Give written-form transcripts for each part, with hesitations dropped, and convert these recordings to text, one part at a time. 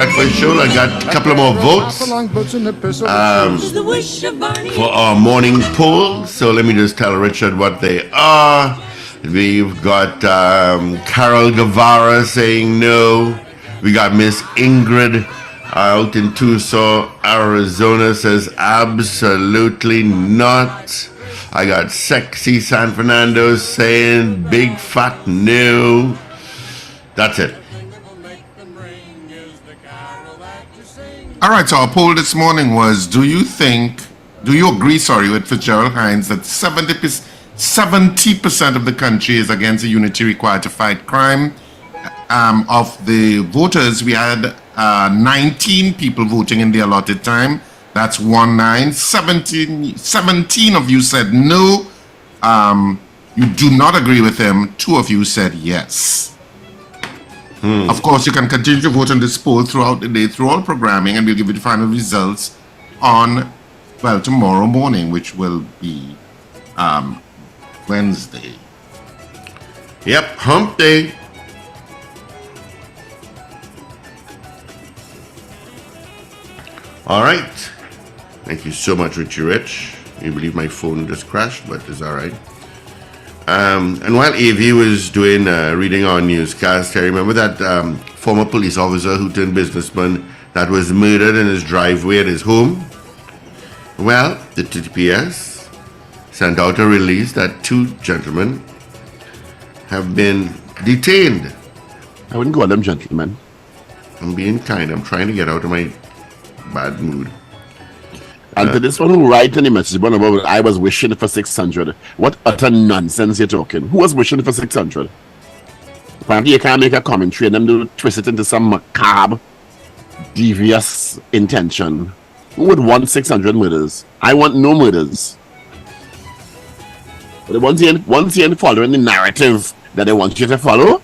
breakfast show. I got a couple of more votes for our morning poll. So let me just tell Richard what they are. We've got Carol Guevara saying no. We got Miss Ingrid out in Tucson, Arizona, says absolutely not. I got Sexy San Fernando saying big fat no. That's it. All right, so our poll this morning was, do you agree, with Fitzgerald Hines that 70% of the country is against the unity required to fight crime? Of the voters, we had 19 people voting in the allotted time. That's 17 of you said no. You do not agree with him. 2 of you said yes. Of course, you can continue to vote on this poll throughout the day, through all programming, and we'll give you the final results on, tomorrow morning, which will be Wednesday. Yep, hump day. All right. Thank you so much, Richie Rich. You believe my phone just crashed, but it's all right. And while AV was doing reading our newscast, I remember that former police officer who turned businessman that was murdered in his driveway at his home. Well, the TPS sent out a release that 2 gentlemen have been detained. I wouldn't call them gentlemen. I'm being kind. I'm trying to get out of my bad mood. And to this one who write in the message, I was wishing for 600. What utter nonsense you're talking? Who was wishing for 600? Apparently you can't make a commentary and then do twist it into some macabre, devious intention. Who would want 600 murders? I want no murders. But once you're following the narrative that they want you to follow,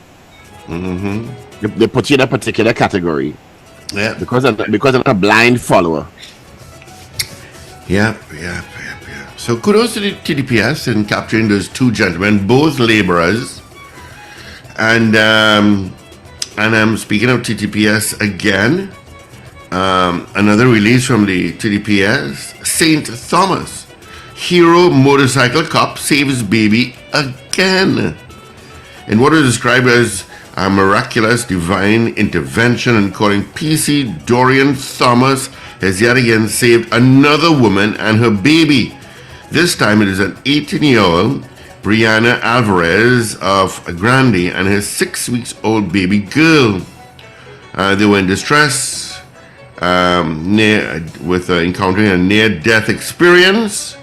they put you in a particular category. Yeah. Because I'm a blind follower. Yep. So kudos to the TDPS in capturing those 2 gentlemen, both laborers. And I'm speaking of TTPS again. Another release from the TDPS. St. Thomas, hero motorcycle cop saves baby again. In what is described as a miraculous divine intervention, and calling PC Dorian Thomas has yet again saved another woman and her baby. This time it is an 18-year-old Brianna Alvarez of Grande and his 6-week-old baby girl. They were in distress encountering a near-death experience,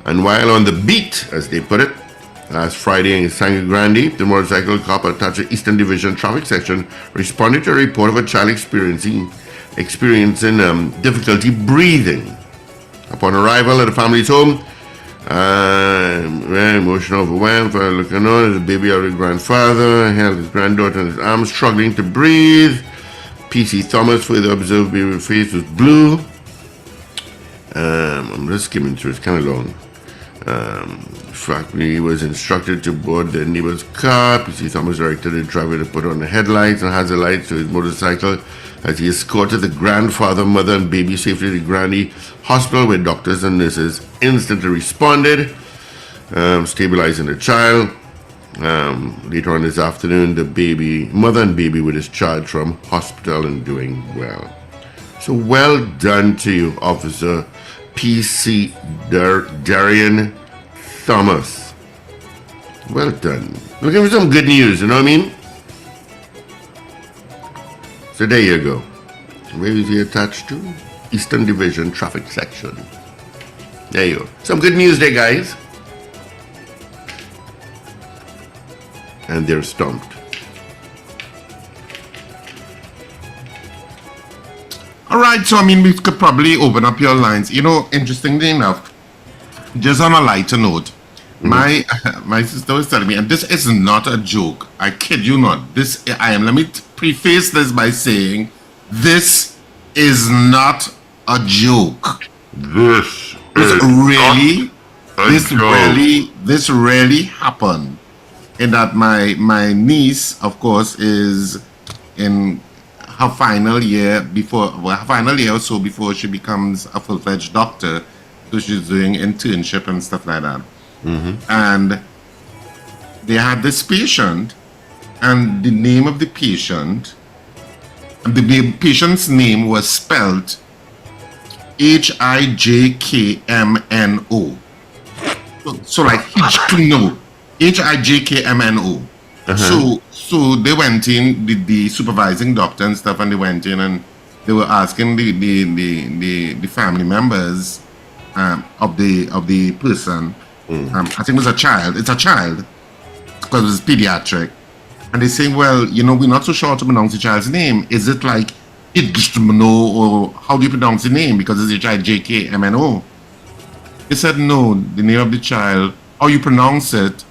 and while on the beat, as they put it, last Friday in Sangre Grande, the motorcycle cop attached to Eastern Division traffic section responded to a report of a child experiencing difficulty breathing. Upon arrival at the family's home, very emotional, overwhelmed, for looking on as the baby of his grandfather, held his granddaughter in his arms, struggling to breathe. PC Thomas further observed baby's face was blue. I'm just skimming through, it's kind of long. He was instructed to board the neighbor's car. PC Thomas directed the driver to put on the headlights and hazard lights to his motorcycle as he escorted the grandfather, mother, and baby safely to the Grande Hospital, where doctors and nurses instantly responded, stabilizing the child. Later on this afternoon, the mother and baby were discharged from hospital and doing well. So well done to you, Officer PC Darian Thomas. Well done. Looking for some good news, you know what I mean? So there you go. Where is he attached to? Eastern Division traffic section. There you go. Some good news there, guys. And they're stumped. All right, so we could probably open up your lines. Interestingly enough, just on a lighter note, my sister was telling me, and this is not a joke. I kid you not. Let me preface this by saying, this is not a joke. This really happened. In that my niece, of course, is in her final year her final year or so before she becomes a full-fledged doctor. So she's doing internship and stuff like that. And they had this patient, and the name of the patient, and the patient's name was spelled Hijkmno. So like Hitchkno, Hijkmno. So they went in, the supervising doctor and stuff, and they went in and they were asking the family members of the person. I think it was a child. It's a child because it's pediatric. And they say, well, we're not so sure to pronounce the child's name. Is it like Hitchkno, or how do you pronounce the name? Because it's Hijkmno. They said, no, the name of the child, how you pronounce it,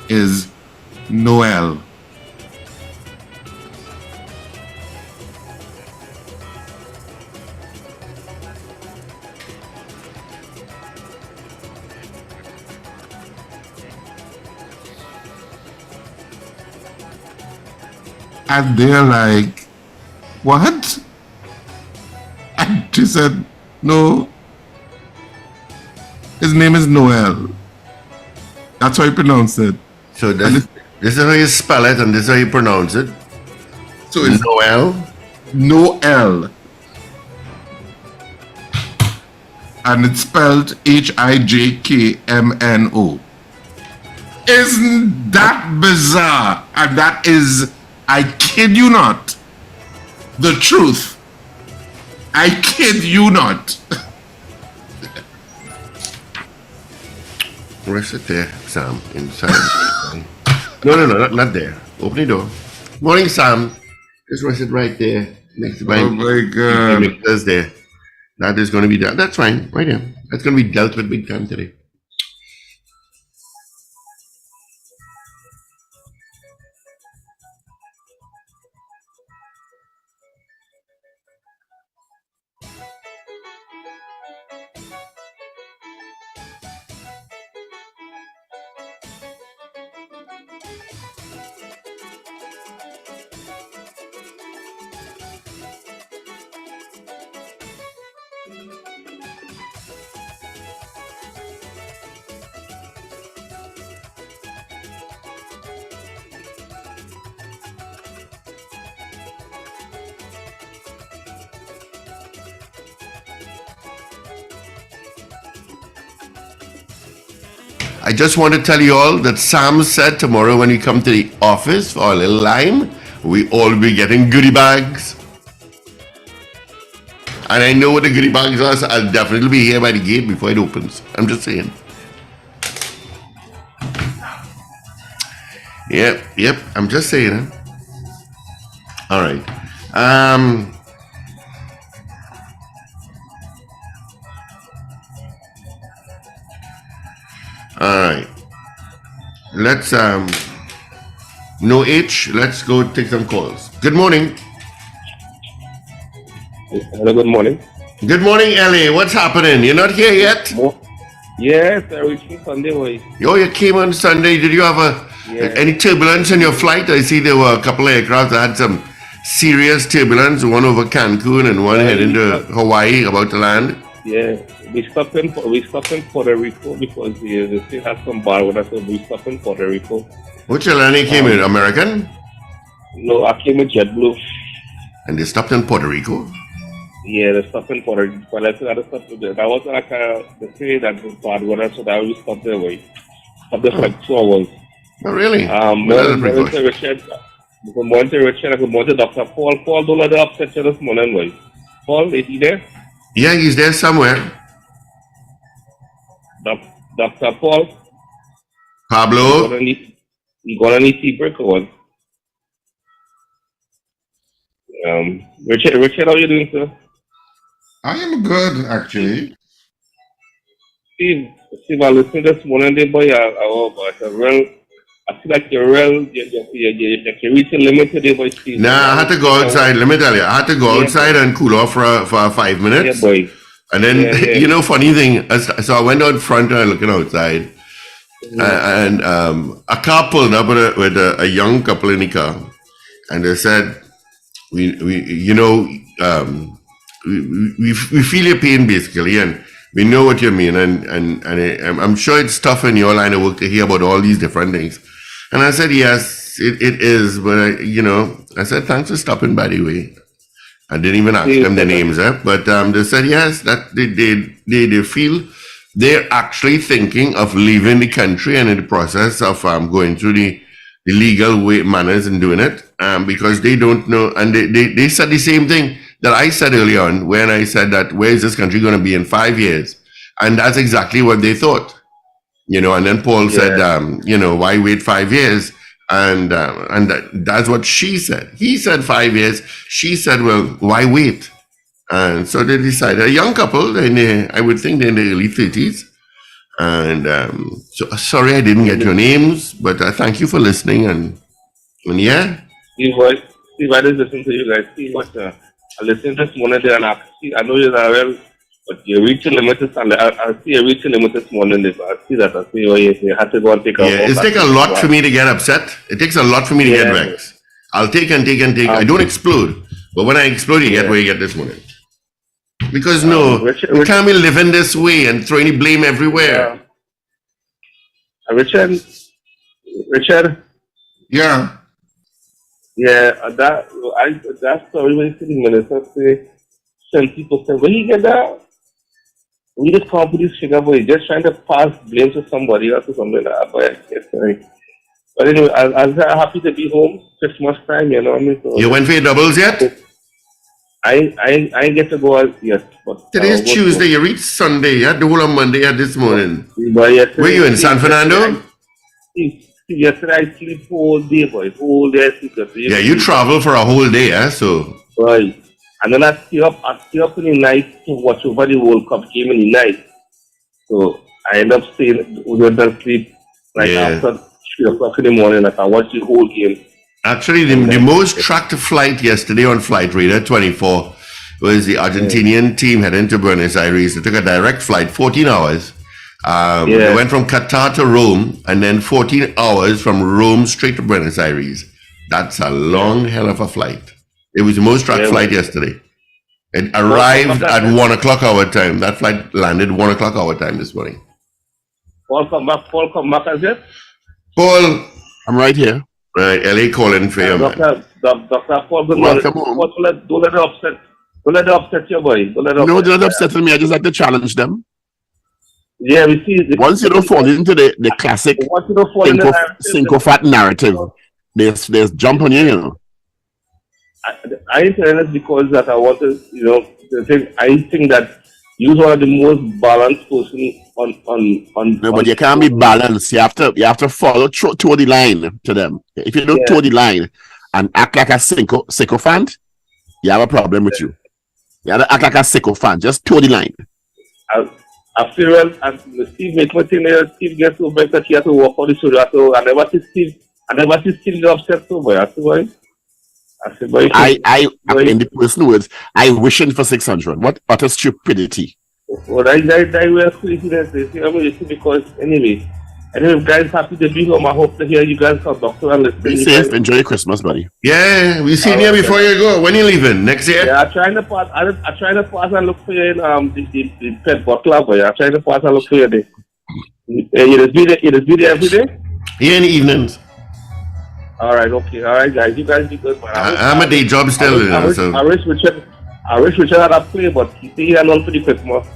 is Noel. And they're like, what? And she said, no, his name is Noel. That's how you pronounce it. So this is how you spell it, and this is how you pronounce it. So it's Noel. Noel. And it's spelled Hijkmno. Isn't that bizarre? And that is, I kid you not, the truth. I kid you not. Rest it there, Sam, inside. No, not there. Open the door. Morning, Sam. Just rest it right there. Next to Oh my God. Thursday. That is going to be done. That's fine. Right here. That's going to be dealt with big time today. I just want to tell you all that Sam said tomorrow when you come to the office for a little lime, we all be getting goodie bags. And I know what the goodie bags are, so I'll definitely be here by the gate before it opens. I'm just saying. Yep, I'm just saying. All right. All right. Let's no H. Let's go take some calls. Good morning. Hello, good morning. Good morning, LA. What's happening? You're not here yet? Yes, I reached you Sunday, boy. Oh, you came on Sunday. Did you have any turbulence in your flight? I see there were a couple of aircraft that had some serious turbulence. One over Cancun and one heading to Hawaii, about to land. Yeah, we stopped in Puerto Rico because the state has some bad weather, so we stopped in Puerto Rico. Which airline you came in? American? No, I came with JetBlue. And they stopped in Puerto Rico? Yeah, they stopped in Puerto Rico. But that was like the city that was bad weather, so that we stopped there. Stopped there for like 2 hours. Oh, really? Morning to Richard. Good morning to Richard. Good morning to Dr. Paul. Paul, don't let the upset you this morning, boy. Paul, is he there? Yeah, he's there somewhere. Dr. Paul? Pablo? You gonna need tea break or what? Richard, how you doing, sir? I am good, actually. Steve, I listened this morning, there, boy. I feel like you're reaching limit today, boy, Steve. Nah, I had to go outside. Let me tell you, I had to go outside and cool off for 5 minutes. Yeah, boy. And then, you know, funny thing, so I went out front and I looking outside. And a car pulled up with a young couple in the car. And they said, you know, we feel your pain basically, and we know what you mean, and I'm sure it's tough in your line of work to hear about all these different things. And I said, yes, it is, but I said, thanks for stopping, by the way. I didn't even ask them their names, but they said yes, that they feel they're actually thinking of leaving the country and in the process of going through the legal way manners and doing it, because they don't know, and they said the same thing that I said early on when I said that where is this country going to be in 5 years, and that's exactly what they thought, And then Paul said, why wait 5 years? And that's what she said. He said 5 years. She said, well, why wait? And so they decided, a young couple, I would think they're in the early 30s. And so sorry I didn't get your names, but thank you for listening. And yeah. Steve, I just listen to you guys. Steve, I listened this morning there, and I know you're well, but you reach a limit. I see you reach a limit this morning. I see that. I see you had to go and take a walk. It's take a lot for me to get upset. It takes a lot for me to get vexed. I'll take and take and take. I don't explode, but when I explode, you get where you get this morning. Because we can't be living this way and throwing the blame everywhere. Richard. Yeah. Yeah, that story when you see the minister say 70%. When you get that, we just come up with this figure, but you're just trying to pass blame to somebody else or something like that. But anyway, I'm happy to be home Christmas time, you know what I mean? So, you went for your doubles yet? I get to go out yet. But today's Tuesday, you reach Sunday, yeah? The whole of Monday at this morning. Were you in San Fernando? Yesterday I sleep whole day, boy. Whole day I sleep. Yeah, you travel for a whole day, so. Right. And then I stay up in the night to watch over the World Cup game in the night. So I end up staying without sleep after 3 o'clock in the morning. I watch the whole game. Actually, the most tracked flight yesterday on Flight Radar 24 was the Argentinian team heading to Buenos Aires. They took a direct flight, 14 hours. They went from Qatar to Rome, and then 14 hours from Rome straight to Buenos Aires. That's a long hell of a flight. It was the most tracked flight yesterday. It arrived at 1 o'clock our time. That flight landed 1 o'clock our time this morning. Paul, come back as yet? Paul. I'm right here. Right, LA calling for you, man. Dr. Paul, good morning. Don't let it upset you, boy. Don't let it upset me. I just like to challenge them. Yeah, we see. Once you don't fall into the classic syncofat narrative, there's jump on you, I ain't saying this because that I want to, I think that you're one of the most balanced person on. No, but you can't be balanced. You have to follow toe the line to them. If you don't toe the line and act like a sycophant, you have a problem with you. You have to act like a sycophant. Just toe the line. I feel and Steve make me think Steve gets so bad that he has to walk on the shoulder. So I never see Steve upset so boy. I in the personal words, I wishing for 600. What utter stupidity. Well, I will craziness. Because anyway, guys, happy to be home. I hope to hear you guys come back to and listen. Be safe. Enjoy your Christmas, buddy. Yeah, we see you before you go. When you leaving? Next year? Yeah, I try to pass and look for you in the pet butler, boy. I try to pass and look for you there. You just be there every day? Yeah, in the evenings. All right, okay. All right, guys. You guys be good, man. I'm a day job still. I wish Richard had a play, but he stay here alone for the Christmas.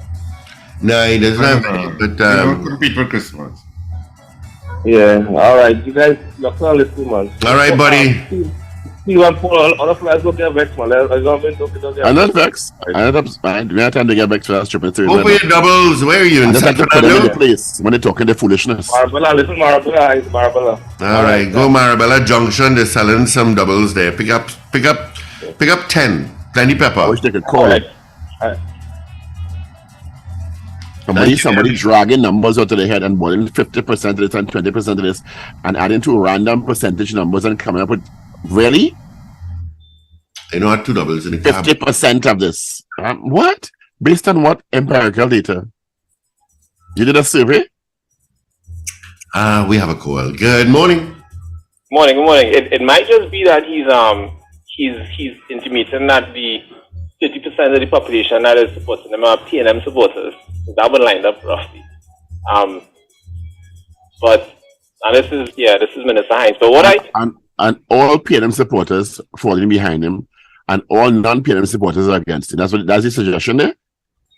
No, he doesn't have any. But compete for Christmas. Yeah, all right. You guys, you're listening, man. All right, buddy. See one for all the flights don't get vexed, man. I'm not vexed. We have time to get back to that stupid thing. Go for your doubles. Where are you? In San Fernando? Place when they're talking the foolishness. Little Marabella. All right, go Marabella Junction. They're selling some doubles there. Pick up 10. Plenty pepper. I wish they could call it. Somebody dragging numbers out of their head and more than 50% of this and 20% of this and adding to random percentage numbers and coming up with really? I know I had 2 doubles in the cab. 50% of this. What? Based on what empirical data? You did a survey? We have a call. Good morning. Good morning. It might just be that he's intimating that the 30% of the population that is supporting them are PNM supporters. So that would line up roughly. But and this is Minister Hines. But and all PNM supporters falling behind him, and all non-PNM supporters are against it. That's the suggestion there.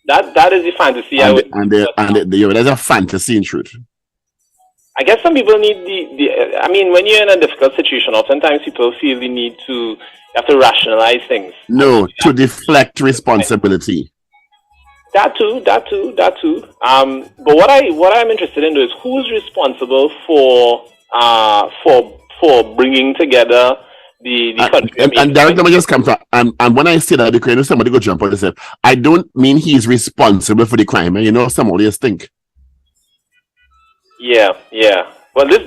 That is the fantasy. There's a fantasy in truth. I guess some people need I mean, when you're in a difficult situation, oftentimes people feel the need to have to rationalize things. No, to deflect responsibility. That too. But what I'm interested in is who's responsible for bringing together the country. And Derek, let me just come to and when I say that, the crime, somebody go jump on and say, I don't mean he's responsible for the crime. You know, some always think. Yeah. Well, this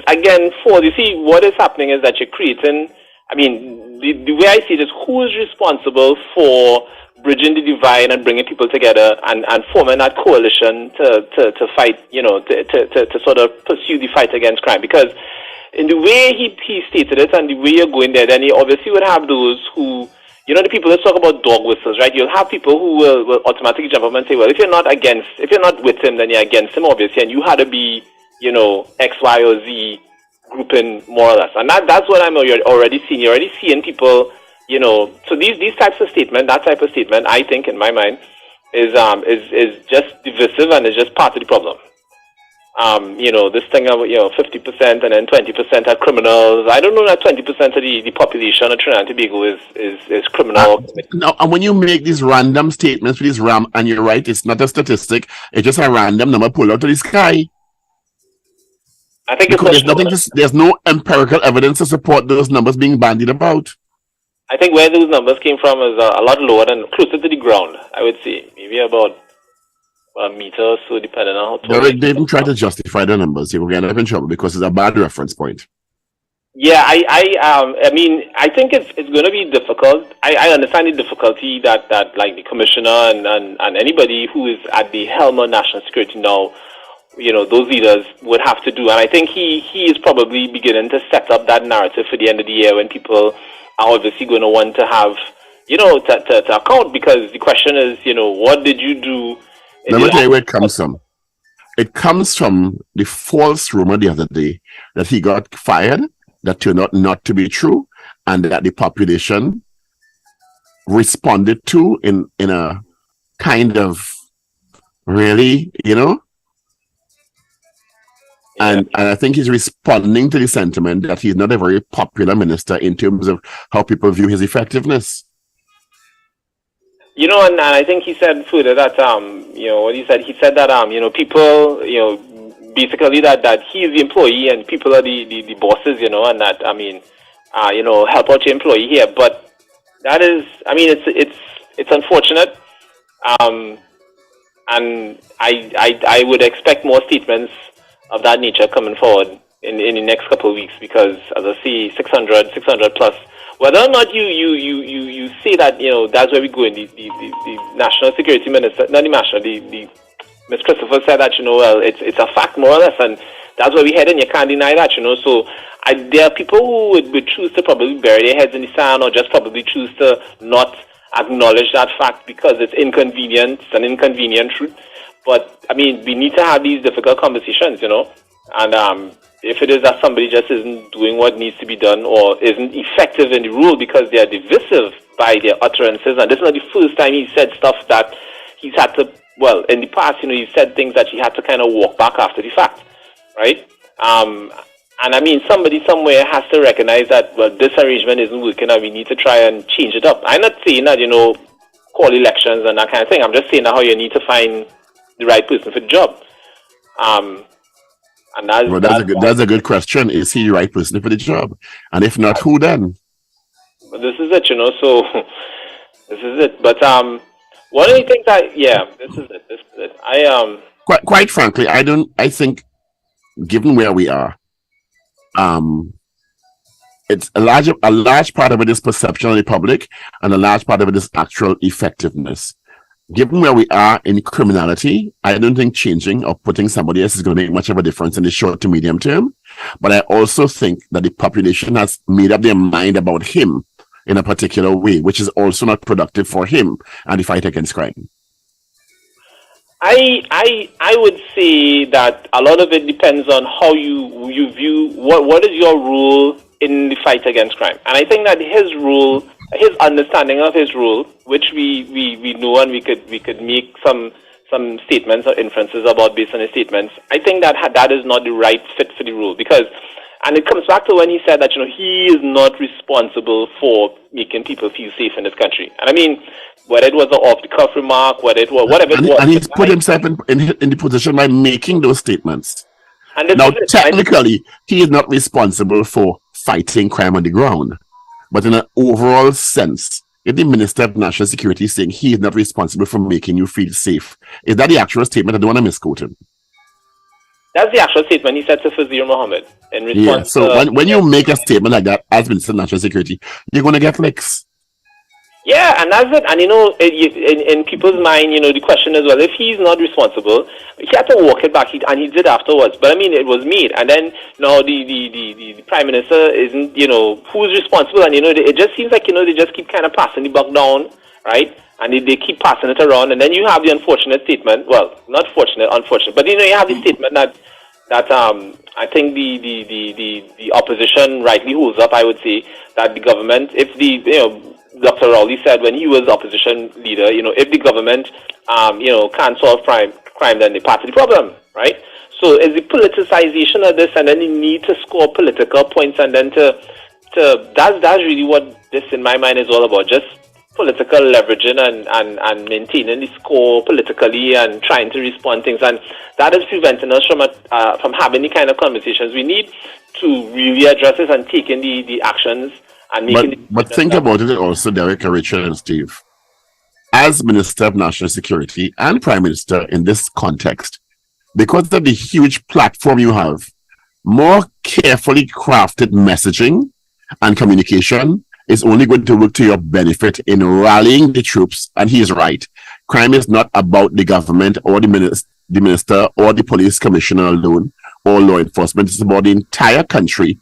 again, you see, what is happening is that you're creating. I mean, the way I see it is who is responsible for bridging the divide and bringing people together and forming that coalition to fight, to sort of pursue the fight against crime. Because in the way he stated it and the way you're going there, then you obviously would have those who, the people that talk about dog whistles, right? You'll have people who will automatically jump up and say, well, if you're not with him, then you're against him, obviously, and you had to be, X, Y, or Z grouping more or less. And that's what I'm already seeing. You're already seeing people, so these types of statement, that type of statement, I think, in my mind, is just divisive and is just part of the problem. This thing of 50% and then 20% are criminals. I don't know that 20% of the population of Trinidad and Tobago is criminal. No, and when you make these random statements for these and you're right, it's not a statistic, it's just a random number pulled out of the sky. I think there's no empirical evidence to support those numbers being bandied about. I think where those numbers came from is a lot lower and closer to the ground, I would say. Maybe about a meter or so, depending on how tall. They even try to justify the numbers. You will get up in trouble because it's a bad reference point. Yeah, I mean, I think it's going to be difficult. I understand the difficulty that like the commissioner and anybody who is at the helm of national security now, those leaders would have to do. And I think he is probably beginning to set up that narrative for the end of the year when people are obviously going to want to have, to account, because the question is, what did you do? Let me tell you where it comes from. It comes from the false rumor the other day that he got fired, that turned out not to be true, and that the population responded to in a kind of really, And I think he's responding to the sentiment that he's not a very popular minister in terms of how people view his effectiveness. And I think he said further that, what he said that, people, basically that he's the employee and people are the bosses, and that, help out your employee here. But that is, it's unfortunate. And I would expect more statements of that nature coming forward in the next couple of weeks, because as I see 600 plus, whether or not you say that, that's where we go in the national security minister, not the national, the Ms. Christopher said that, well, it's a fact more or less, and that's where we head, and you can't deny that, so there are people who would choose to probably bury their heads in the sand, or just probably choose to not acknowledge that fact because it's inconvenient, it's an inconvenient truth. But, we need to have these difficult conversations, and if it is that somebody just isn't doing what needs to be done or isn't effective in the rule because they are divisive by their utterances, and this is not the first time he said stuff that he's had to, well, in the past, he said things that he had to kind of walk back after the fact, right? And somebody somewhere has to recognize that, well, this arrangement isn't working and we need to try and change it up. I'm not saying that, call elections and that kind of thing. I'm just saying how you need to find the right person for the job. And that's a good question. Is he the right person for the job? And if not, who then? But this is it, so this is it. But one of the things this is it. Quite frankly, I think given where we are, it's a large part of it is perception of the public, and a large part of it is actual effectiveness. Given where we are in criminality, I don't think changing or putting somebody else is going to make much of a difference in the short to medium term. But I also think that the population has made up their mind about him in a particular way, which is also not productive for him and the fight against crime? I would say that a lot of it depends on how you view what is your role in the fight against crime. And I think that his understanding of his role, which we know and we could make some statements or inferences about based on his statements, I think that is not the right fit for the role, because, and it comes back to when he said that, he is not responsible for making people feel safe in this country. And I mean, whether it was an off-the-cuff remark, whether it was whatever it was, and he's put himself in the position by making those statements. And now, technically, he is not responsible for fighting crime on the ground, but in an overall sense, if the Minister of National Security is saying he is not responsible for making you feel safe, is that the actual statement? I don't want to misquote him. That's the actual statement he said to Fazir Mohammed in response. Yeah, so when you make a statement like that as Minister of National Security, you're going to get licks. Yeah, and that's it. And in people's mind, the question is, well, if he's not responsible, he had to walk it back, and he did afterwards. But I mean, it was made, and then now the Prime Minister isn't, who's responsible? And it just seems like they just keep kind of passing the buck down, right? And they keep passing it around, and then you have the unfortunate statement. Well, not fortunate, unfortunate, but you have the statement that I think the opposition rightly holds up. I would say that the government, if Dr. Rowley said when he was opposition leader, if the government, can't solve crime, then they part of the problem, right? So it's the politicization of this, and then the need to score political points, and then that's really what this, in my mind, is all about. Just political leveraging and maintaining the score politically and trying to respond things, and that is preventing us from having the kind of conversations we need to really address this and taking the actions. But think about it also, Derek, Richard, and Steve. As Minister of National Security and Prime Minister in this context, because of the huge platform you have, more carefully crafted messaging and communication is only going to work to your benefit in rallying the troops. And he is right. Crime is not about the government or the minister or the police commissioner alone or law enforcement. It's about the entire country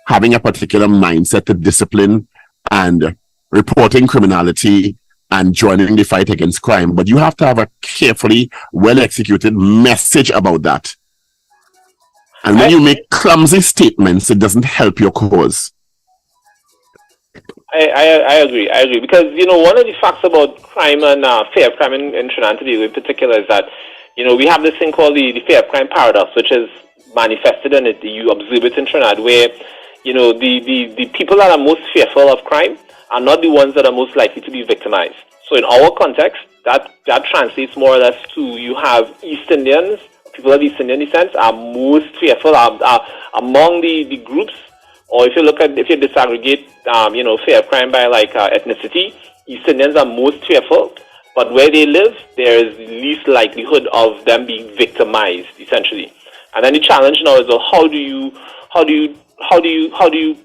having a particular mindset to discipline and reporting criminality and joining the fight against crime. But you have to have a carefully, well-executed message about that. And when you make clumsy statements, it doesn't help your cause. I agree, because, one of the facts about crime and fear of crime in Trinidad and Tobago in particular is that, we have this thing called the fear of crime paradox, which is manifested in it. You observe it in Trinidad, where the people that are most fearful of crime are not the ones that are most likely to be victimized. So in our context, that translates more or less to, you have East Indians, people of East Indian descent are most fearful are among the groups, or if you disaggregate, fear of crime by ethnicity, East Indians are most fearful, but where they live, there is least likelihood of them being victimized, essentially. And then the challenge now is, how do you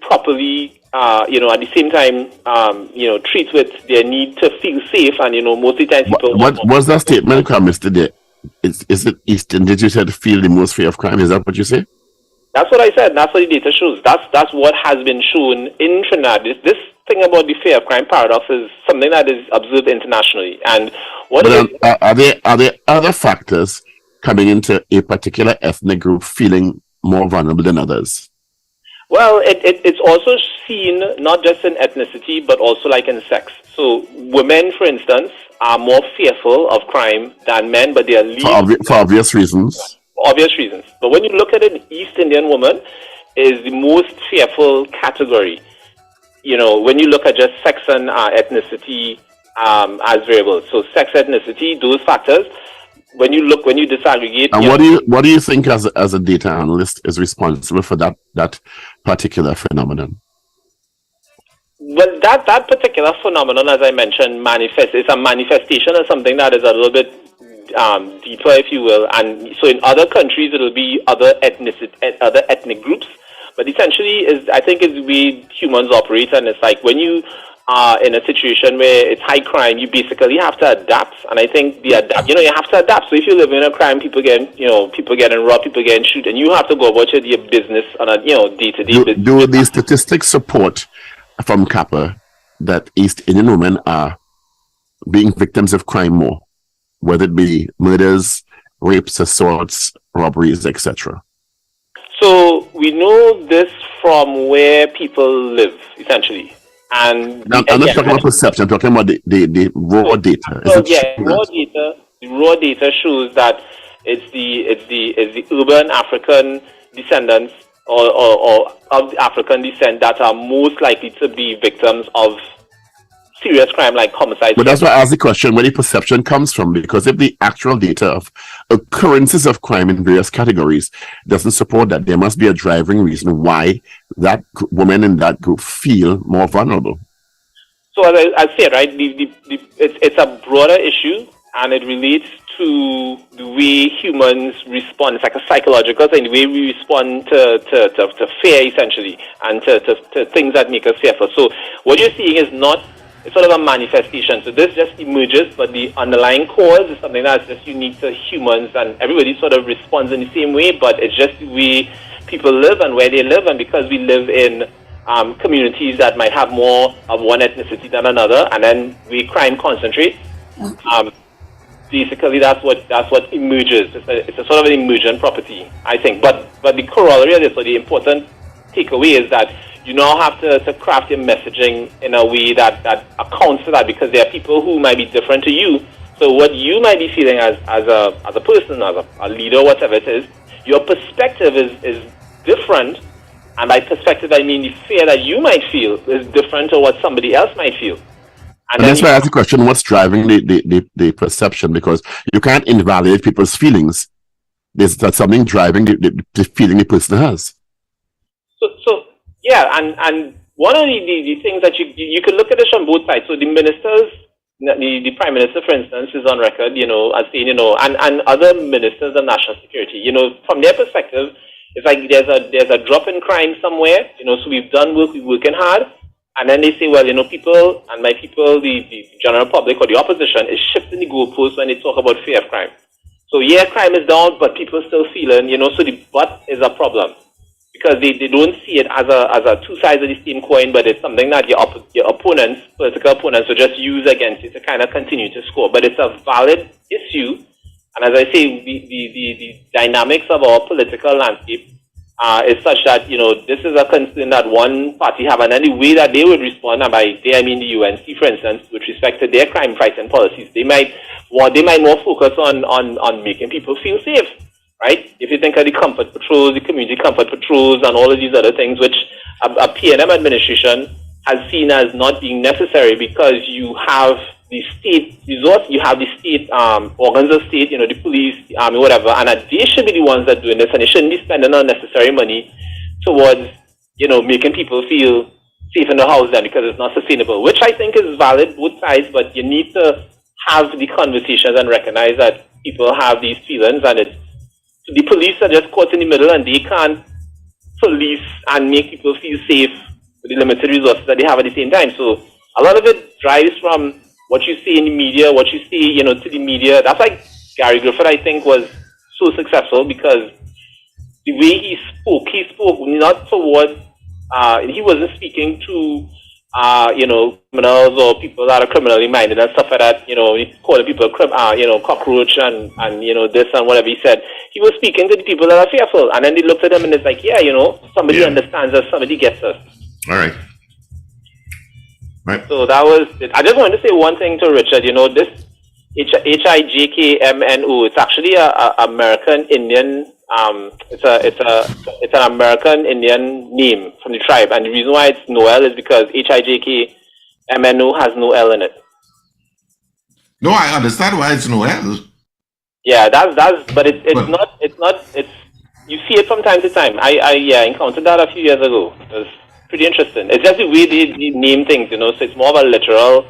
properly, at the same time, treat with their need to feel safe, and most of the time people. What was that statement, Mr. Day? Is it Eastern? Did you say to feel the most fear of crime? Is that what you say? That's what I said. That's what the data shows. That's what has been shown in Trinidad. This thing about the fear of crime paradox is something that is observed internationally. And are there other factors coming into a particular ethnic group feeling more vulnerable than others? Well, it's also seen not just in ethnicity, but also like in sex. So women, for instance, are more fearful of crime than men, but they are least... For obvious reasons. For obvious reasons. But when you look at it, an East Indian woman is the most fearful category. When you look at just sex and ethnicity as variables. So sex, ethnicity, those factors... When you disaggregate, and what do you think as a data analyst is responsible for that particular phenomenon? Well, that particular phenomenon, as I mentioned, it's a manifestation of something that is a little bit deeper, if you will. And so in other countries, it'll be other ethnic groups. But essentially, I think is the way humans operate, and it's like when you in a situation where it's high crime, you basically have to adapt. And I think you have to adapt. So if you live in a crime, people getting robbed, people getting shot, and you have to go about your business on a day-to-day business. Do the statistics support from CAPA that East Indian women are being victims of crime more, whether it be murders, rapes, assaults, robberies, etc. So we know this from where people live, essentially. And Now, I'm not talking about perception, I'm talking about the raw data. Is so it yeah, true raw that- data. The raw data shows that it's the urban African descendants or of African descent that are most likely to be victims of serious crime like homicide. But that's why I asked the question where the perception comes from, because if the actual data of occurrences of crime in various categories doesn't support that, there must be a driving reason why that women in that group feel more vulnerable. So as I said, right, it's a broader issue, and it relates to the way humans respond. It's like a psychological thing, the way we respond to fear, essentially, and to things that make us fearful. So what you're seeing is not, it's sort of a manifestation. So this just emerges, but the underlying cause is something that's just unique to humans, and everybody sort of responds in the same way, but it's just the way people live and where they live, and because we live in communities that might have more of one ethnicity than another, and then where crime concentrates. Basically, that's what emerges. It's a sort of an emergent property, I think. But the corollary of this, or the important takeaway, is that you now have to craft your messaging in a way that accounts for that, because there are people who might be different to you. So what you might be feeling as a person, as a leader, whatever it is, your perspective is different. And by perspective, I mean the fear that you might feel is different to what somebody else might feel. And that's why I asked the question, what's driving the perception? Because you can't invalidate people's feelings. There's something driving the feeling the person has. So yeah, and one of the things that you could look at this from both sides. So the ministers, the Prime Minister, for instance, is on record, as saying, and other ministers of national security, from their perspective, it's like there's a drop in crime somewhere, so we've done work, we're working hard, and then they say, well, people, and my people, the general public or the opposition is shifting the goalposts when they talk about fear of crime. So yeah, crime is down, but people still feeling, so the but is a problem, because they don't see it as a two sides of the same coin, but it's something that your opponents, political opponents, will just use against you to kind of continue to score. But it's a valid issue, and as I say, the dynamics of our political landscape is such that, this is a concern that one party have, and then the way that they would respond, and by they I mean the UNC, for instance, with respect to their crime fighting policies, they might more focus on making people feel safe, right? If you think of the comfort patrols, the community comfort patrols, and all of these other things, which a PNM administration has seen as not being necessary, because you have the state resource, you have the state organs of state, the police, the army, whatever, and they should be the ones that are doing this, and they shouldn't be spending unnecessary money towards, making people feel safe in the house then, because it's not sustainable, which I think is valid, both sides, but you need to have the conversations and recognize that people have these feelings, and the police are just caught in the middle, and they can't police and make people feel safe with the limited resources that they have at the same time. So a lot of it drives from what you see in the media, what you see, to the media. That's why Gary Griffith, I think, was so successful, because the way he spoke not toward, he wasn't speaking to, criminals or people that are criminally minded and stuff like that, calling people, cockroach and this and whatever he said. He was speaking to the people that are fearful. And then they looked at him and it's like, yeah, somebody understands us, somebody gets us. All right. Right. So that was it. I just wanted to say one thing to Richard. This HIJKMNO. It's actually a American Indian. It's an American Indian name from the tribe, and the reason why it's Noel is because HIJKMNO has no L in it. No, I understand why it's Noel. Yeah, but it's not. You see it from time to time. I encountered that a few years ago. It was pretty interesting. It's just the way they name things, so it's more of a literal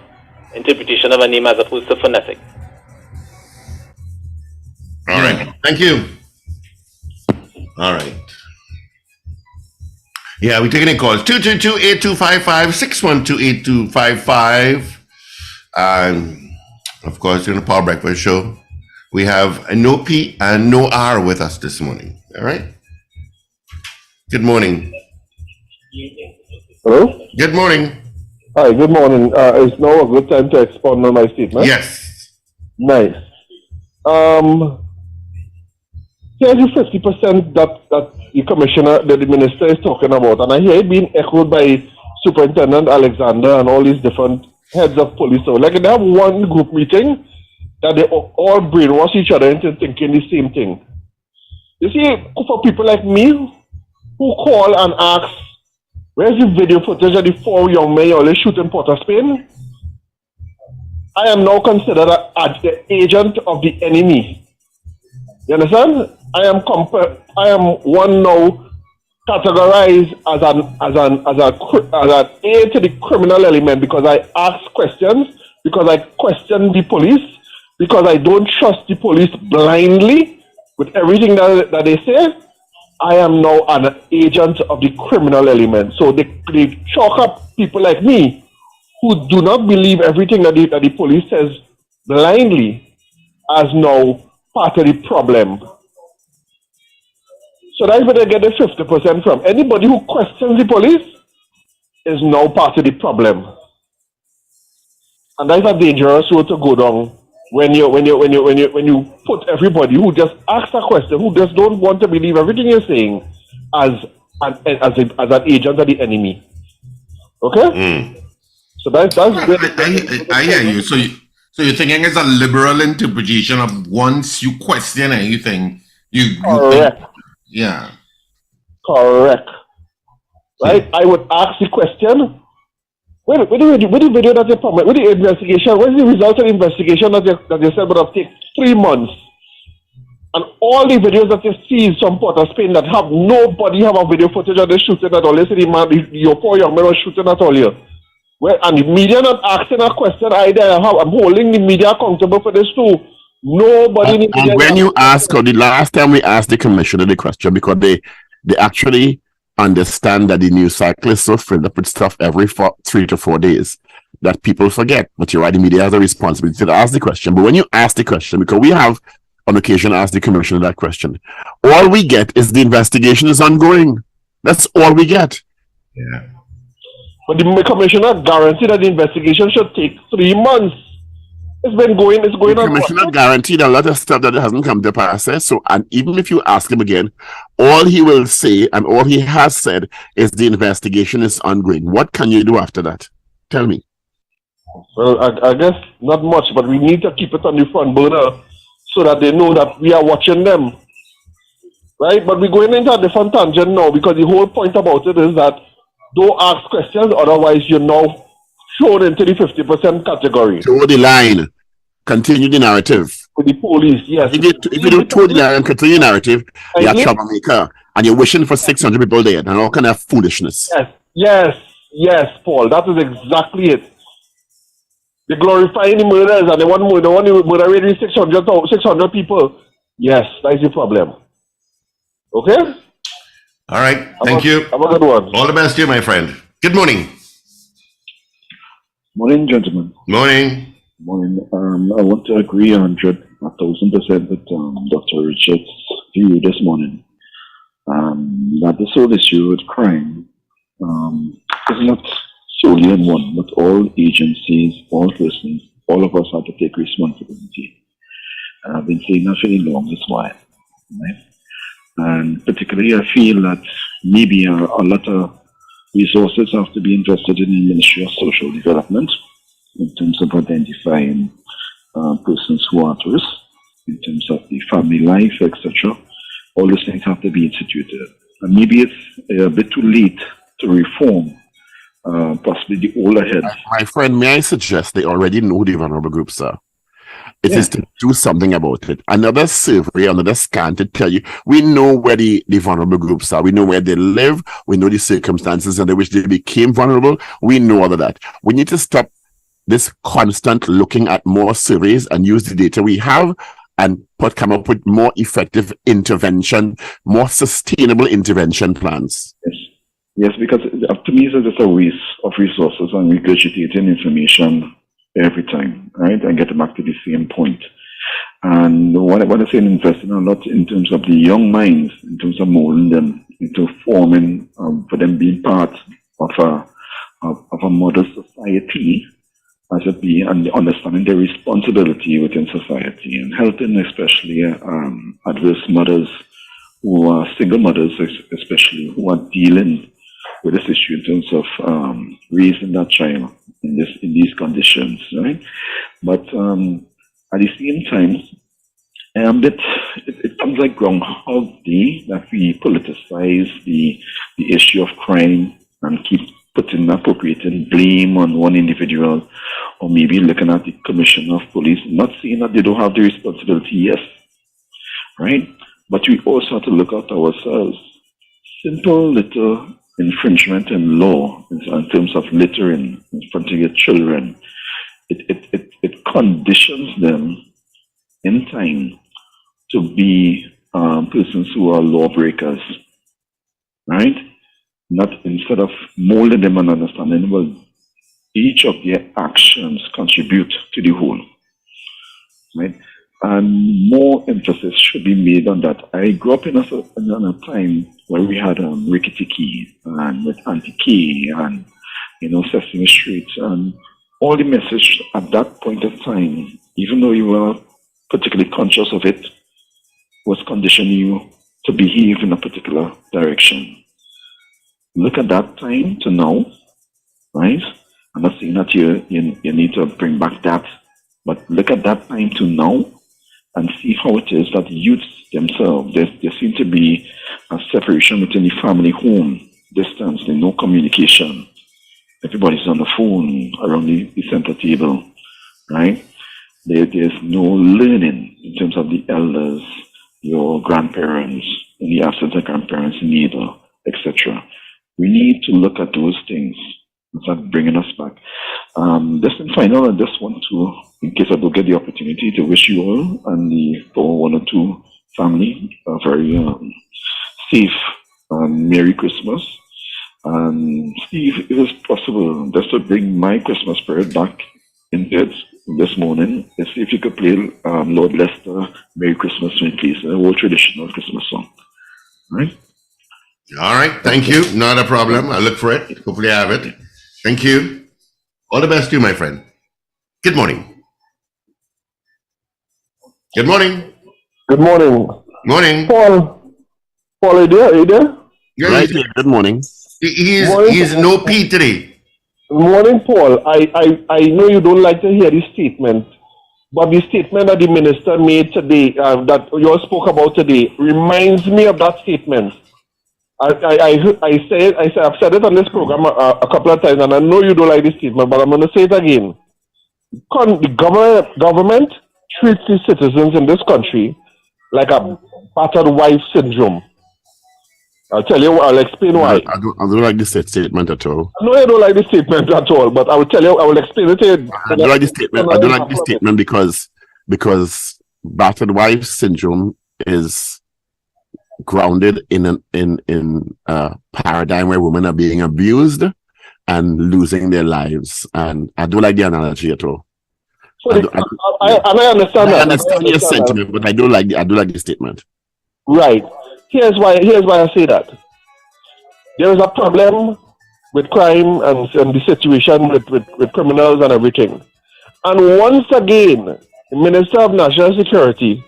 interpretation of a name as opposed to phonetic. All right. Thank you. All right. Yeah, we're taking in calls. 222-8255, 612-8255. Of course, in the Power Breakfast Show, we have a no P and no R with us this morning. All right. Good morning. Hello? Good morning. Hi, good morning. Is now a good time to expound on my statement? Yes. Nice. Here's the 50% that the commissioner, that the minister is talking about, and I hear it being echoed by Superintendent Alexander and all these different heads of police. So, like they have one group meeting that they all brainwash each other into thinking the same thing. You see, for people like me who call and ask, where's the video footage of the 4 young men always shooting Port of Spain? I am now considered as the agent of the enemy. You understand? I am one now categorized as an aid to the criminal element because I ask questions, because I question the police, because I don't trust the police blindly with everything that they say. I am now an agent of the criminal element. So they chalk up people like me who do not believe everything that the police says blindly as now part of the problem. So that's where they get the 50% from. Anybody who questions the police is now part of the problem. And that's a dangerous road to go down when you put everybody who just asks a question, who just don't want to believe everything you're saying as an agent of the enemy. Okay? So that's I hear you. So you're thinking it's a liberal interpretation of once you question anything, you correct. think, yeah. Correct. Right? I would ask the question, with the video that you promised, with the investigation, what is the result of the investigation that you said would have taken 3 months? And all the videos that you see from Port of Spain that have nobody have a video footage of the shooting at all. You see the man, your poor young man was shooting at all here. Well, and the media not asking a question either. I'm holding the media accountable for this too. Nobody. And when you ask, or the last time we asked the commissioner the question, because they actually understand that the news cycle is so filled up with stuff every 3 to 4 days that people forget. But you're right, the media has a responsibility to ask the question. But when you ask the question, because we have on occasion asked the commissioner that question, all we get is the investigation is ongoing. That's all we get. Yeah. But the commissioner guaranteed that the investigation should take 3 months. It's going on. The commissioner guaranteed a lot of stuff that hasn't come to pass. So, and even if you ask him again, all he will say and all he has said is the investigation is ongoing. What can you do after that? Tell me. Well, I guess not much, but we need to keep it on the front burner so that they know that we are watching them. Right? But we're going into a different tangent now because the whole point about it is that don't ask questions, otherwise you're now thrown into the 50% category. Toe the line. Continue the narrative. With the police, yes. If you don't toe the line and continue the narrative, you're a troublemaker. And you're wishing for 600 people dead and all kind of foolishness. Yes, Paul. That is exactly it. They glorifying the murders and they want to murder really 600 people. Yes, that is the problem. Okay? All right. Thank you. Have a good one. All the best to you, my friend. Good morning. Morning, gentlemen. Morning. Morning. I want to agree 1,000% with Dr. Richard's view this morning. That this whole issue with crime is not solely on one, but all agencies, all persons, all of us have to take responsibility. And I've been saying that for the longest while. Right? And particularly, I feel that maybe a lot of resources have to be invested in the Ministry of Social Development in terms of identifying persons who are at risk, in terms of the family life, etc. All these things have to be instituted. And maybe it's a bit too late to reform possibly the older heads. My friend, may I suggest they already know who the vulnerable groups are? It is to do something about it. Another survey, another scan to tell you, we know where the vulnerable groups are. We know where they live. We know the circumstances under which they became vulnerable. We know all of that. We need to stop this constant looking at more surveys and use the data we have and come up with more effective intervention, more sustainable intervention plans. Yes, because to me it's just a waste of resources and regurgitating information every time, right? And get back to the same point. And what I say, investing a lot in terms of the young minds, in terms of molding them into forming, for them being part of of a model society as it be, and understanding their responsibility within society, and helping especially adverse mothers who are single mothers, especially who are dealing with this issue in terms of raising that child in these conditions, right? But at the same time, it comes like Groundhog Day that we politicize the issue of crime and keep putting appropriating blame on one individual, or maybe looking at the commissioner of police, not saying that they don't have the responsibility, yes, right? But we also have to look at ourselves. Simple little infringement in law in terms of littering in front of your children, it conditions them in time to be persons who are lawbreakers, right? Not instead of molding them and understanding, well, each of their actions contribute to the whole, right? And more emphasis should be made on that. I grew up in a time where we had Ricky Tiki and with Auntie K and, Sesame Street, and all the message at that point of time, even though you were particularly conscious of it, was conditioning you to behave in a particular direction. Look at that time to now, right? I'm not saying that you need to bring back that, but look at that time to now and see how it is that youths themselves, there seems to be a separation between the family home, distance, there's no communication. Everybody's on the phone around the center table, right? There's no learning in terms of the elders, your grandparents, in the absence of grandparents, neighbor, etc. We need to look at those things and start bringing us back. Just in final, I just want to, in case I don't get the opportunity, to wish you all and the 412 family a very safe and Merry Christmas. And Steve, if it's possible, just to bring my Christmas spirit back in bed this morning, let's see if you could play Lord Lester, Merry Christmas to me, please, a old traditional Christmas song. All right? All right, thank you. Not a problem. I'll look for it. Hopefully I have it. Thank you. All the best to you, my friend. Good morning. Good morning. Good morning. Morning. Paul, are you there? Yeah, Right here. Good morning. he's no P today. Morning, Paul. I know you don't like to hear this statement, but the statement that the minister made today, that you all spoke about today, reminds me of that statement. I've said it on this program a couple of times, and I know you don't like this statement, but I'm going to say it again. The government treats the citizens in this country like a battered wife syndrome. I'll explain why. I don't like this statement at all. No, I don't like this statement at all, but I will explain it to you. I don't like this statement. I don't like this statement because battered wife syndrome is grounded in a paradigm where women are being abused and losing their lives, and I don't like the analogy at all. So I understand that. I understand your sentiment, but I don't like the statement. Right. Here's why I say that. There is a problem with crime and the situation with criminals and everything. And once again, the Minister of National Security,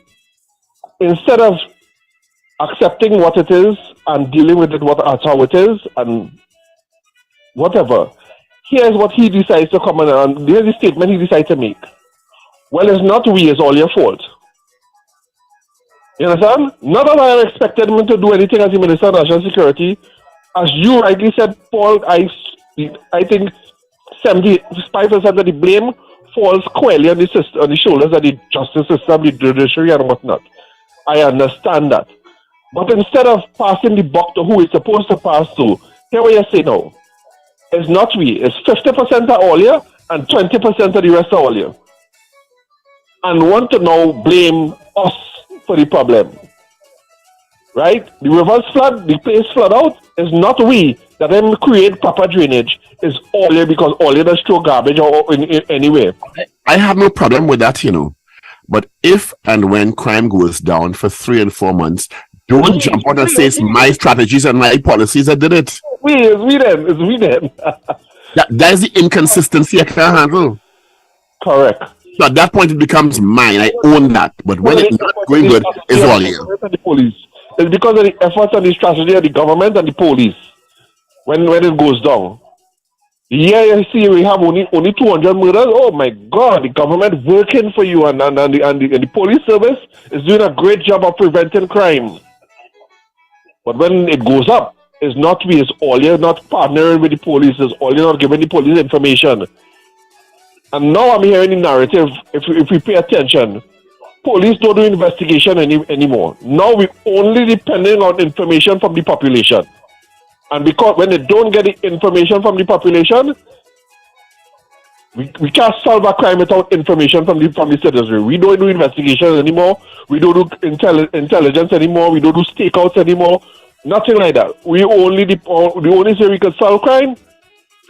instead of accepting what it is and dealing with it how it is and whatever, here's what he decides to come and here's the statement he decides to make. Well, it's not we, it's all your fault. You understand? Not that I expected him to do anything as the Minister of National Security. As you rightly said, Paul, I think 75% of the blame falls squarely on the shoulders of the justice system, the judiciary, and whatnot. I understand that. But instead of passing the buck to who it's supposed to pass to, here what you say now. It's not we. It's 50% are all here and 20% of the rest are all here. And want to now blame us for the problem. Right? The rivers flood, the place flood out. It's not we that then create proper drainage. It's all here because all here does throw garbage or in any way. I have no problem with that, But if and when crime goes down for 3 and 4 months, don't jump on and say it's my strategies and my policies that did it. It's we then. That is the inconsistency I can't handle. Correct. So at that point, it becomes mine. I own that. But when it's not going good, it's all here. The police. It's because of the efforts and the strategy of the government and the police. When it goes down. Yeah, you see, we have only 200 murders. Oh my God, the government working for you, and the police service is doing a great job of preventing crime. But when it goes up, it's not we. It's all you're not partnering with the police. It's all you're not giving the police information. And now I'm hearing the narrative. If we pay attention, police don't do investigation anymore. Now we're only depending on information from the population. And because when they don't get the information from the population, we can't solve a crime without information from the citizenry. We don't do investigations anymore. We don't do intelligence anymore. We don't do stakeouts anymore. Nothing like that. The only way we can solve crime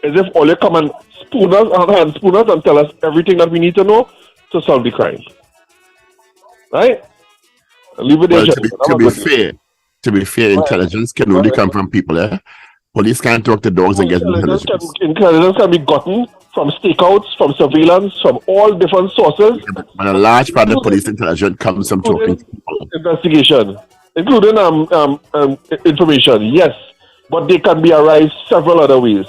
is if all you come and spoon us and tell us everything that we need to know to solve the crime. Right? I'll leave it there. To be fair, intelligence can only come from people. Police can't talk to dogs and get intelligence. Intelligence can be gotten from stakeouts, from surveillance, from all different sources. But a large part of police intelligence comes from talking to people. Investigation, including information, yes, but they can be arrived several other ways.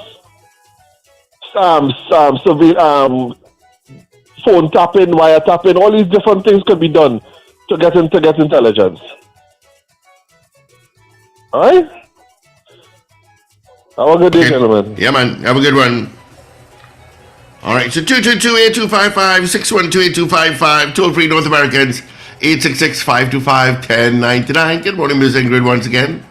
Phone tapping, wire tapping, all these different things can be done to get intelligence. All right? Have a good day, gentlemen. Yeah, man. Have a good one. All right. So 222-8255, 612-8255. Toll free North Americans, 866-525-1099. Good morning, Ms. Ingrid, once again.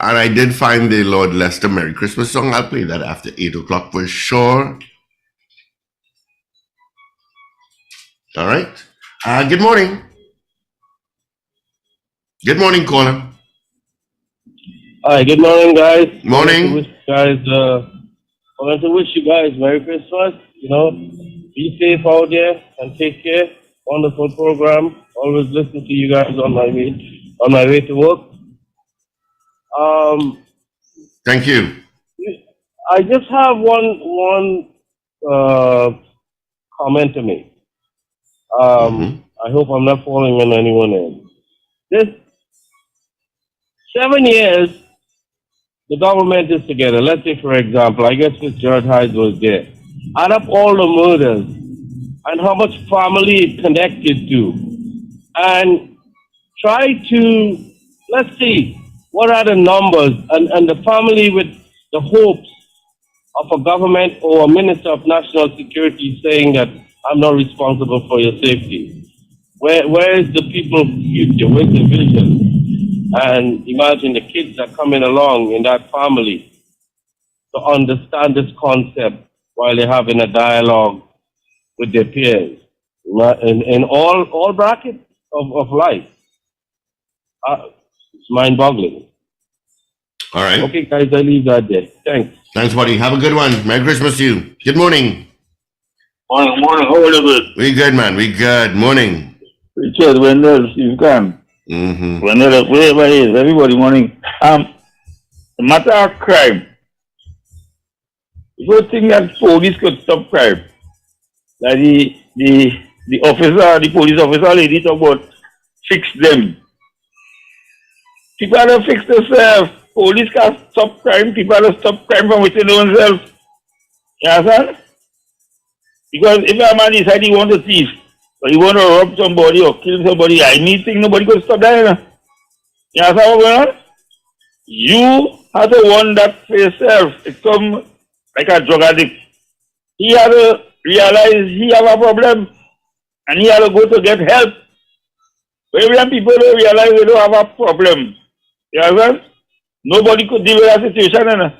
And I did find the Lord Lester Merry Christmas song. I'll play that after 8 o'clock for sure. All right. Good morning. Good morning, caller. Hi, good morning, guys. Morning. I want to wish you guys Merry Christmas. Be safe out there and take care. Wonderful program. Always listen to you guys on my way to work. Thank you. I just have one comment to make. I hope I'm not falling on anyone else. This 7 years. The government is together. Let's say, for example, I guess Fitzgerald Hyde was there. Add up all the murders and how much family it connected to. And try to, let's see, what are the numbers and the family with the hopes of a government or a minister of national security saying that I'm not responsible for your safety. Where is the people's future? Where's the vision? And imagine the kids that are coming along in that family to understand this concept while they're having a dialogue with their peers in all brackets of life. It's mind-boggling. All right. Okay, guys, I leave that there. Thanks. Thanks, buddy. Have a good one. Merry Christmas to you. Good morning. Morning. How are you? We good, man. We good. Morning. Richard, Wendell, you can. Mm-hmm. Wendell, wherever he is, everybody morning. The matter of crime. You don't think that police could stop crime? Like the officer, the police officer lady talk about fix them. People have to fix themselves. Police can't stop crime. People have to stop crime from within themselves. You understand? Because if a man decide he want to thief, or he want to rob somebody or kill somebody, I need think nobody could stop that. You understand what's going on? You have to want that for yourself. It come like a drug addict. He has to realize he have a problem and he has to go to get help. But every people don't realize they don't have a problem. You understand? Nobody could deal with that situation.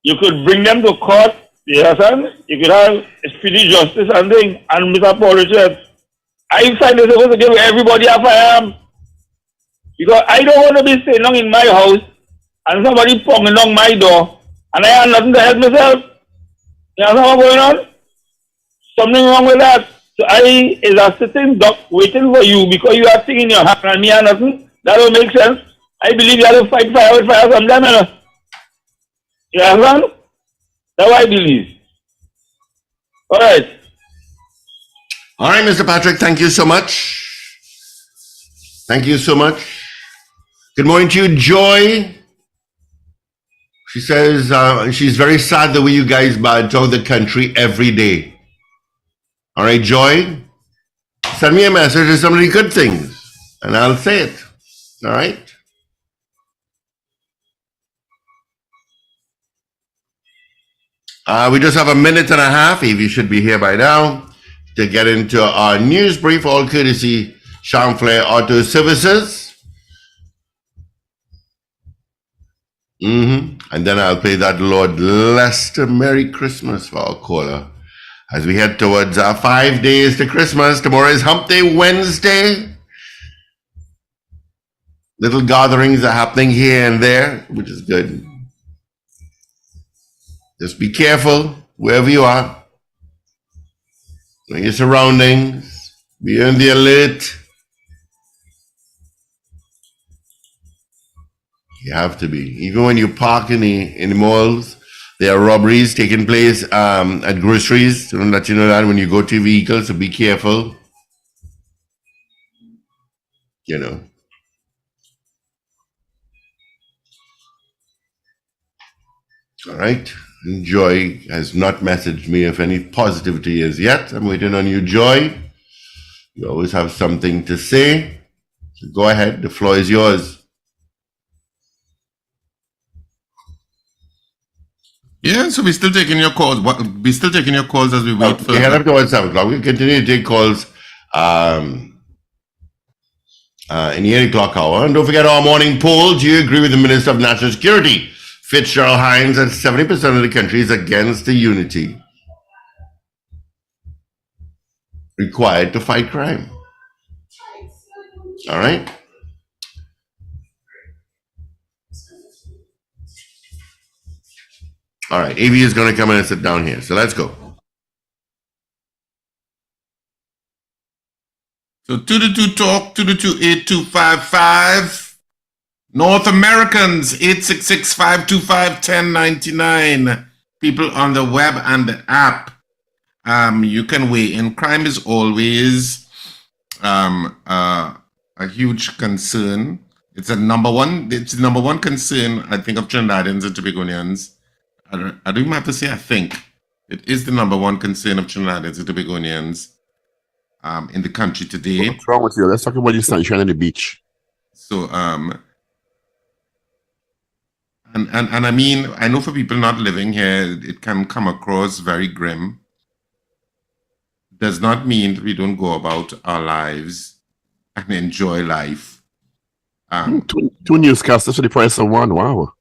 You could bring them to court. You understand? You could have speedy justice and thing. And Mr. Paul Richard, I find they're supposed to give everybody a firearm. Because I don't want to be staying long in my house and somebody pounding on my door and I have nothing to help myself. You understand what's going on? Something wrong with that. So I is a sitting duck waiting for you because you have thing in your hand and me have nothing. That don't make sense. I believe you have to fight fire with fire sometimes. You understand? That's what I believe. All right. All right, Mr. Patrick, thank you so much. Thank you so much. Good morning to you, Joy. She says she's very sad the way you guys badger the country every day. All right, Joy, send me a message of some of the good things, and I'll say it. All right? We just have a minute and a half, if you should be here by now, to get into our news brief, all courtesy Champlain Auto Services. And then I'll play that Lord Lester Merry Christmas for our caller as we head towards our 5 days to Christmas. Tomorrow is Hump Day Wednesday. Little gatherings are happening here and there, which is good. Just be careful wherever you are. Know your surroundings. Be on the alert. You have to be. Even when you park in the malls, there are robberies taking place at groceries. To let you know that when you go to your vehicle, so be careful. You know. All right. Joy has not messaged me if any positivity is yet. I'm waiting on you, Joy. You always have something to say. So go ahead. The floor is yours. Yeah, so we're still taking your calls. We're still taking your calls as we wait for. We head up towards 7 o'clock. We'll continue to take calls in the 8 o'clock hour. And don't forget our morning poll. Do you agree with the Minister of National Security, Fitzgerald Hines, that 70% of the country is against the unity required to fight crime? All right. All right, AV is going to come in and sit down here. So let's go. So 222 talk 222-8255. North Americans 866-525-1099. People on the web and the app. You can weigh in. Crime is always a huge concern. It's the number one concern, I think, of Trinidadians and Tobagonians. I don't even have to say I think. It is the number one concern of Trinidadians and Tobagonians in the country today. What's wrong with you? Let's talk about the sunshine on the beach. So, and I mean, I know for people not living here, it can come across very grim. Does not mean we don't go about our lives and enjoy life. Two newscasters for the price of one. Wow.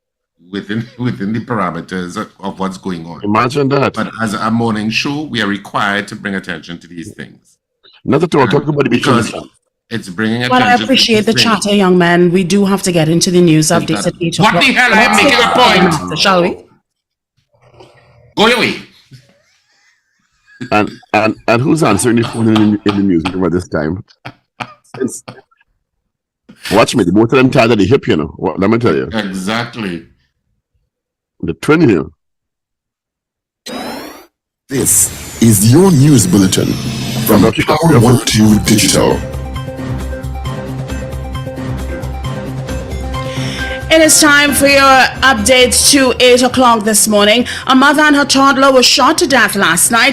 Within the parameters of what's going on. Imagine that. But as a morning show, we are required to bring attention to these things. Not at all. Talk about the beach. Because it's bringing attention. Well, I appreciate the chatter, young man. We do have to get into the news updates at 8 o'clock. What the hell? I am making a point. Shall we? Go your way. And who's answering the phone in the music room at this time? Watch me. The both of them tied at the hip, you know. Let me tell you. Exactly. The twin here. This is your news bulletin from Power 12 Digital. It is time for your updates to 8 o'clock this morning. A mother and her toddler were shot to death last night